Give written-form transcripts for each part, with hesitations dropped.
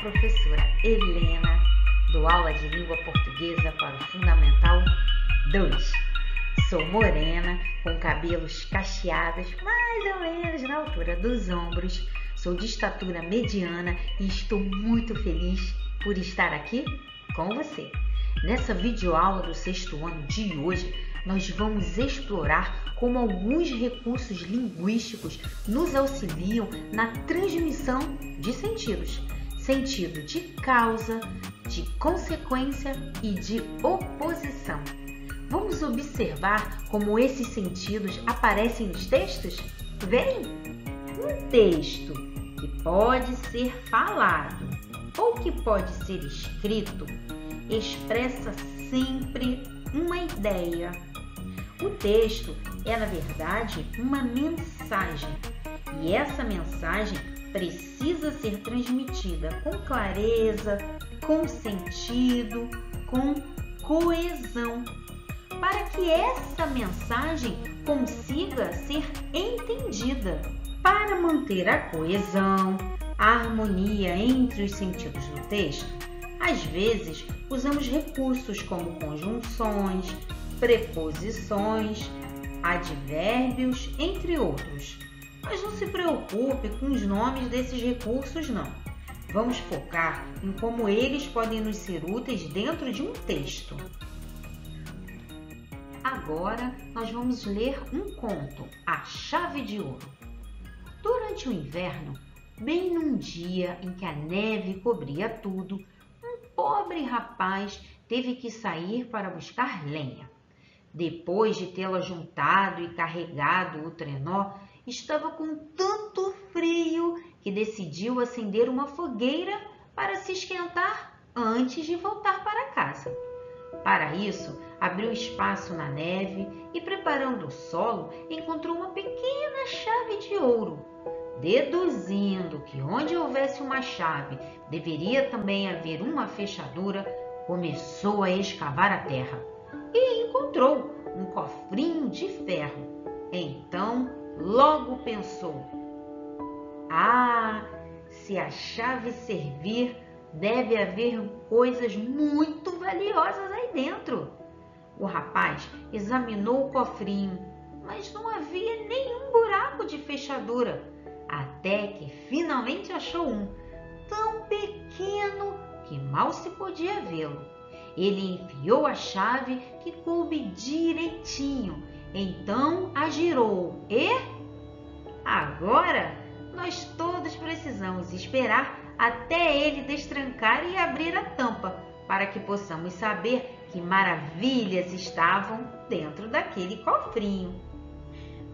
professora Helena, dou aula de língua portuguesa para o Fundamental 2. Sou morena, com cabelos cacheados, mais ou menos na altura dos ombros. Sou de estatura mediana e estou muito feliz por estar aqui com você. Nessa videoaula do 6º ano de hoje, nós vamos explorar como alguns recursos linguísticos nos auxiliam na transmissão de sentidos. Sentido de causa, de consequência e de oposição. Vamos observar como esses sentidos aparecem nos textos? Vem! Um texto que pode ser falado ou que pode ser escrito expressa sempre uma ideia. O texto é, na verdade, uma mensagem e essa mensagem precisa ser transmitida com clareza, com sentido, com coesão, para que essa mensagem consiga ser entendida. Para manter a coesão, a harmonia entre os sentidos do texto, às vezes usamos recursos como conjunções, preposições, advérbios, entre outros. Mas não se preocupe com os nomes desses recursos, não. Vamos focar em como eles podem nos ser úteis dentro de um texto. Agora, nós vamos ler um conto, A Chave de Ouro. Durante o inverno, bem num dia em que a neve cobria tudo, um pobre rapaz teve que sair para buscar lenha. Depois de tê-la juntado e carregado o trenó, estava com tanto frio que decidiu acender uma fogueira para se esquentar antes de voltar para casa. Para isso, abriu espaço na neve e, preparando o solo, encontrou uma pequena chave de ouro. Deduzindo que onde houvesse uma chave, deveria também haver uma fechadura, começou a escavar a terra e encontrou um cofrinho de ferro. Então, logo pensou: se a chave servir, deve haver coisas muito valiosas aí dentro. O rapaz examinou o cofrinho, mas não havia nenhum buraco de fechadura, até que finalmente achou um, tão pequeno que mal se podia vê-lo. Ele enfiou a chave que coube direitinho, então a girou e... Agora, nós todos precisamos esperar até ele destrancar e abrir a tampa, para que possamos saber que maravilhas estavam dentro daquele cofrinho.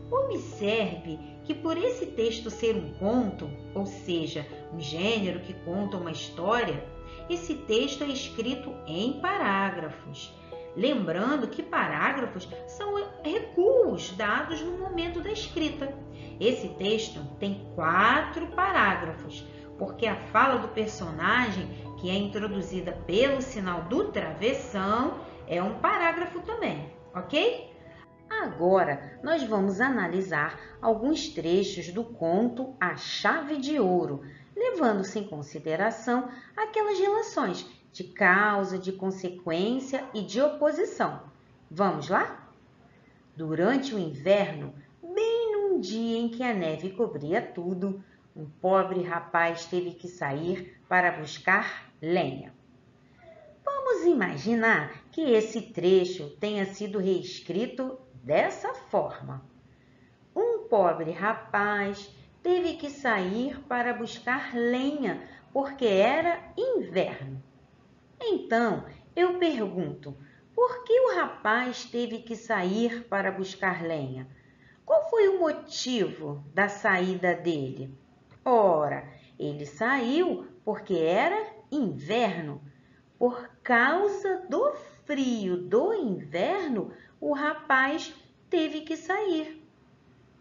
Observe que por esse texto ser um conto, ou seja, um gênero que conta uma história, esse texto é escrito em parágrafos. Lembrando que parágrafos são recuos dados no momento da escrita. Esse texto tem 4 parágrafos, porque a fala do personagem, que é introduzida pelo sinal do travessão, é um parágrafo também, ok? Agora, nós vamos analisar alguns trechos do conto A Chave de Ouro, levando-se em consideração aquelas relações de causa, de consequência e de oposição. Vamos lá? Durante o inverno, bem num dia em que a neve cobria tudo, um pobre rapaz teve que sair para buscar lenha. Vamos imaginar que esse trecho tenha sido reescrito dessa forma. Um pobre rapaz teve que sair para buscar lenha porque era inverno. Então, eu pergunto, por que o rapaz teve que sair para buscar lenha? Qual foi o motivo da saída dele? Ora, ele saiu porque era inverno. Por causa do frio do inverno, o rapaz teve que sair.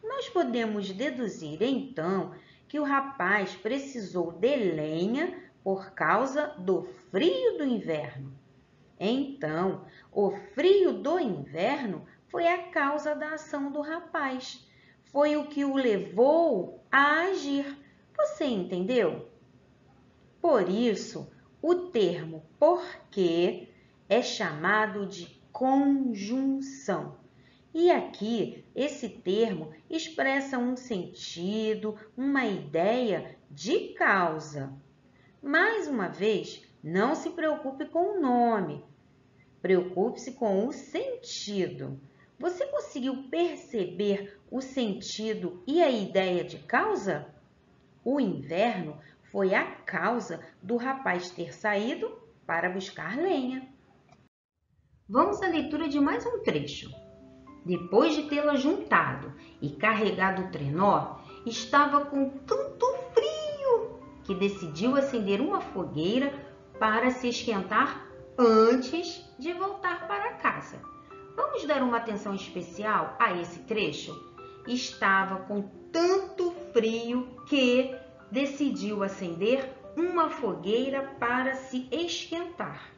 Nós podemos deduzir, então, que o rapaz precisou de lenha por causa do frio do inverno. Então, o frio do inverno foi a causa da ação do rapaz. Foi o que o levou a agir. Você entendeu? Por isso, o termo porque é chamado de conjunção. E aqui, esse termo expressa um sentido, uma ideia de causa. Mais uma vez, não se preocupe com o nome, preocupe-se com o sentido. Você conseguiu perceber o sentido e a ideia de causa? O inverno foi a causa do rapaz ter saído para buscar lenha. Vamos à leitura de mais um trecho. Depois de tê-la juntado e carregado o trenó, estava com tanto frio que decidiu acender uma fogueira para se esquentar antes de voltar para casa. Vamos dar uma atenção especial a esse trecho? Estava com tanto frio que decidiu acender uma fogueira para se esquentar.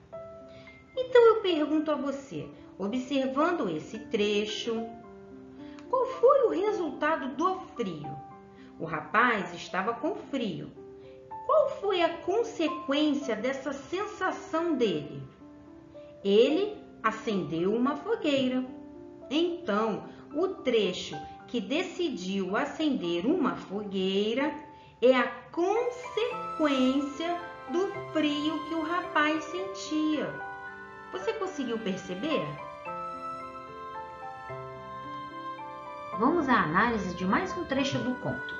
Então eu pergunto a você, observando esse trecho, qual foi o resultado do frio? O rapaz estava com frio. Qual foi a consequência dessa sensação dele? Ele acendeu uma fogueira. Então, o trecho que decidiu acender uma fogueira é a consequência do frio que o rapaz sentia. Você conseguiu perceber? Vamos à análise de mais um trecho do conto.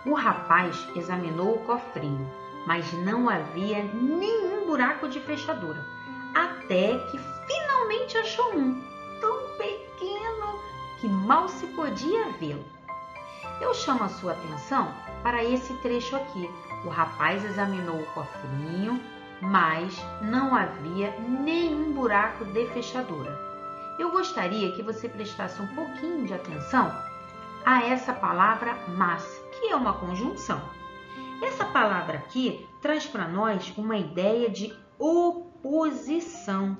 O rapaz examinou o cofrinho, mas não havia nenhum buraco de fechadura, até que finalmente achou um, tão pequeno que mal se podia vê-lo. Eu chamo a sua atenção para esse trecho aqui. O rapaz examinou o cofrinho, mas não havia nenhum buraco de fechadura. Eu gostaria que você prestasse um pouquinho de atenção a essa palavra mas, que é uma conjunção. Essa palavra aqui traz para nós uma ideia de oposição.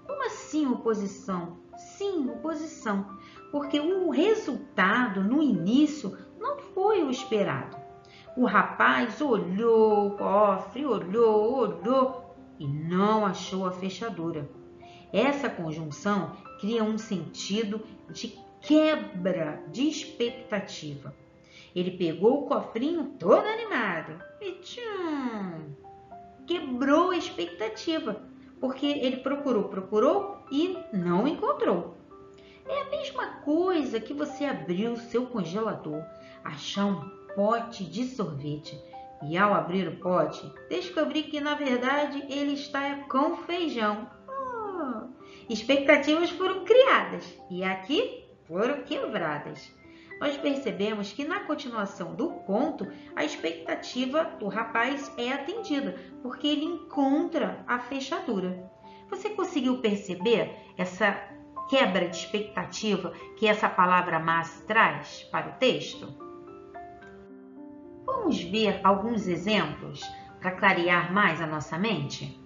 Como assim oposição? Sim, oposição, porque o resultado no início não foi o esperado. O rapaz olhou o cofre, olhou e não achou a fechadura. Essa conjunção cria um sentido de quebra de expectativa. Ele pegou o cofrinho todo animado e quebrou a expectativa, porque ele procurou e não encontrou. É a mesma coisa que você abrir o seu congelador, achar um pote de sorvete e ao abrir o pote, descobrir que na verdade ele está com feijão. Expectativas foram criadas e aqui foram quebradas. Nós percebemos que na continuação do conto, a expectativa do rapaz é atendida, porque ele encontra a fechadura. Você conseguiu perceber essa quebra de expectativa que essa palavra mas traz para o texto? Vamos ver alguns exemplos para clarear mais a nossa mente?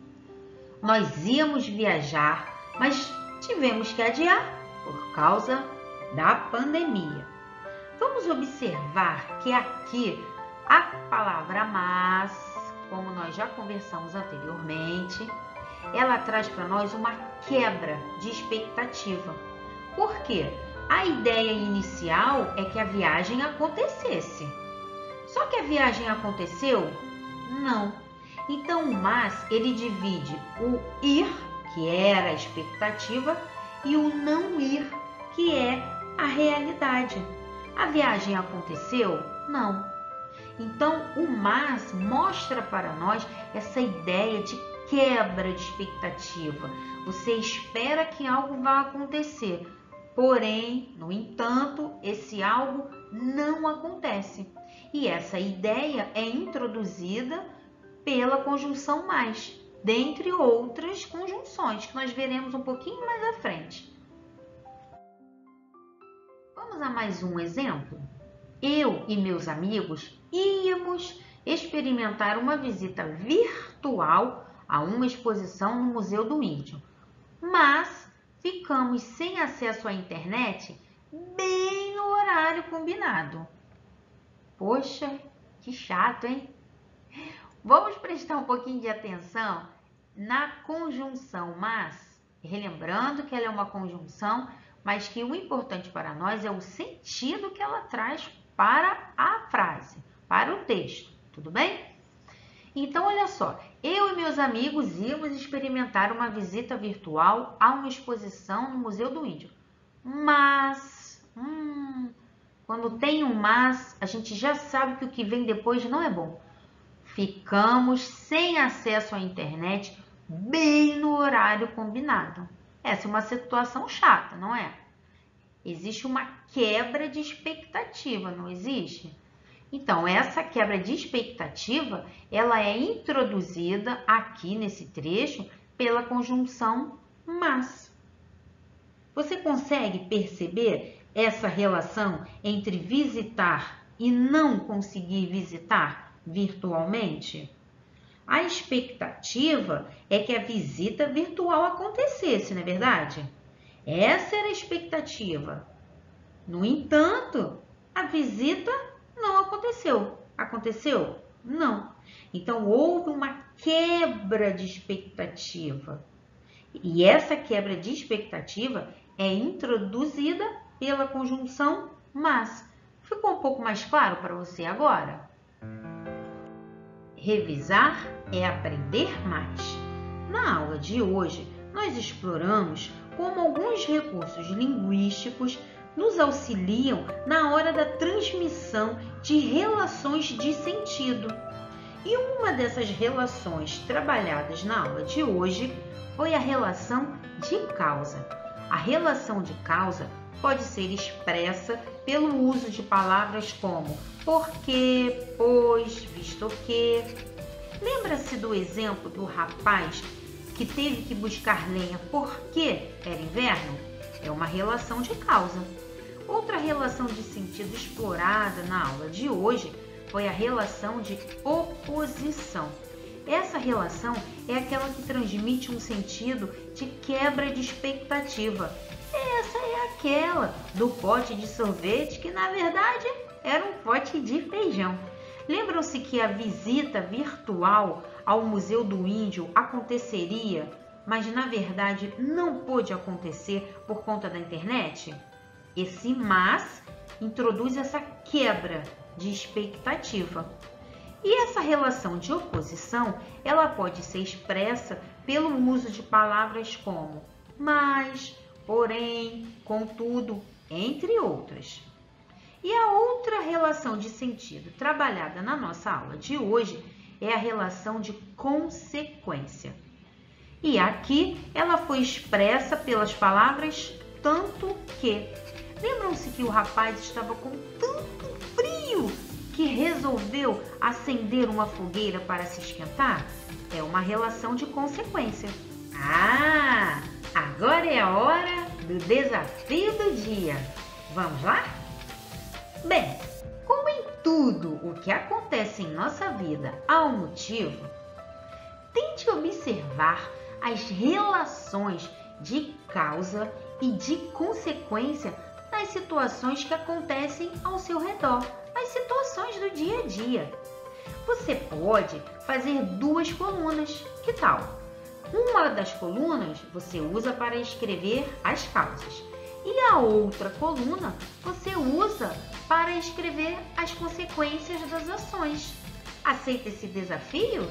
Nós íamos viajar, mas tivemos que adiar por causa da pandemia. Vamos observar que aqui a palavra mas, como nós já conversamos anteriormente, ela traz para nós uma quebra de expectativa. Por quê? A ideia inicial é que a viagem acontecesse. Só que a viagem aconteceu? Não. Então, o mas, ele divide o ir, que era a expectativa, e o não ir, que é a realidade. A viagem aconteceu? Não. Então, o mas mostra para nós essa ideia de quebra de expectativa. Você espera que algo vá acontecer, porém, no entanto, esse algo não acontece. E essa ideia é introduzida pela conjunção mais, dentre outras conjunções que nós veremos um pouquinho mais à frente. Vamos a mais um exemplo? Eu e meus amigos íamos experimentar uma visita virtual a uma exposição no Museu do Índio, mas ficamos sem acesso à internet bem no horário combinado. Poxa, que chato, hein? Vamos prestar um pouquinho de atenção na conjunção mas, relembrando que ela é uma conjunção, mas que o importante para nós é o sentido que ela traz para a frase, para o texto, tudo bem? Então, olha só, eu e meus amigos íamos experimentar uma visita virtual a uma exposição no Museu do Índio. Mas, quando tem um mas, a gente já sabe que o que vem depois não é bom. Ficamos sem acesso à internet bem no horário combinado. Essa é uma situação chata, não é? Existe uma quebra de expectativa, não existe? Então, essa quebra de expectativa, ela é introduzida aqui nesse trecho pela conjunção mas. Você consegue perceber essa relação entre visitar e não conseguir visitar virtualmente? A expectativa é que a visita virtual acontecesse, não é verdade? Essa era a expectativa. No entanto, a visita não aconteceu. Aconteceu? Não. Então, houve uma quebra de expectativa. E essa quebra de expectativa é introduzida pela conjunção mas. Ficou um pouco mais claro para você agora? Revisar é aprender mais. Na aula de hoje, nós exploramos como alguns recursos linguísticos nos auxiliam na hora da transmissão de relações de sentido. E uma dessas relações trabalhadas na aula de hoje foi a relação de causa. A relação de causa pode ser expressa pelo uso de palavras como porque, pois, visto que. Lembra-se do exemplo do rapaz que teve que buscar lenha porque era inverno? É uma relação de causa. Outra relação de sentido explorada na aula de hoje foi a relação de oposição. Essa relação é aquela que transmite um sentido de quebra de expectativa. Essa é aquela do pote de sorvete que, na verdade, era um pote de feijão. Lembram-se que a visita virtual ao Museu do Índio aconteceria, mas na verdade não pôde acontecer por conta da internet? Esse mas introduz essa quebra de expectativa. E essa relação de oposição, ela pode ser expressa pelo uso de palavras como mas, porém, contudo, entre outras. E a outra relação de sentido trabalhada na nossa aula de hoje é a relação de consequência. E aqui ela foi expressa pelas palavras tanto que. Lembram-se que o rapaz estava com tanto frio que resolveu acender uma fogueira para se esquentar? É uma relação de consequência. Ah, agora é a hora do desafio do dia. Vamos lá? Bem, como em tudo o que acontece em nossa vida há um motivo, tente observar as relações de causa e de consequência nas situações que acontecem ao seu redor, as situações do dia a dia. Você pode fazer duas colunas, que tal? Uma das colunas você usa para escrever as causas e a outra coluna você usa para escrever as consequências das ações. Aceita esse desafio?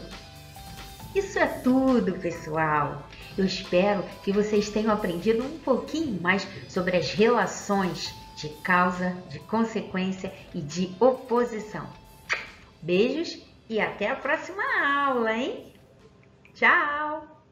Isso é tudo, pessoal! Eu espero que vocês tenham aprendido um pouquinho mais sobre as relações de causa, de consequência e de oposição. Beijos e até a próxima aula, hein? Tchau!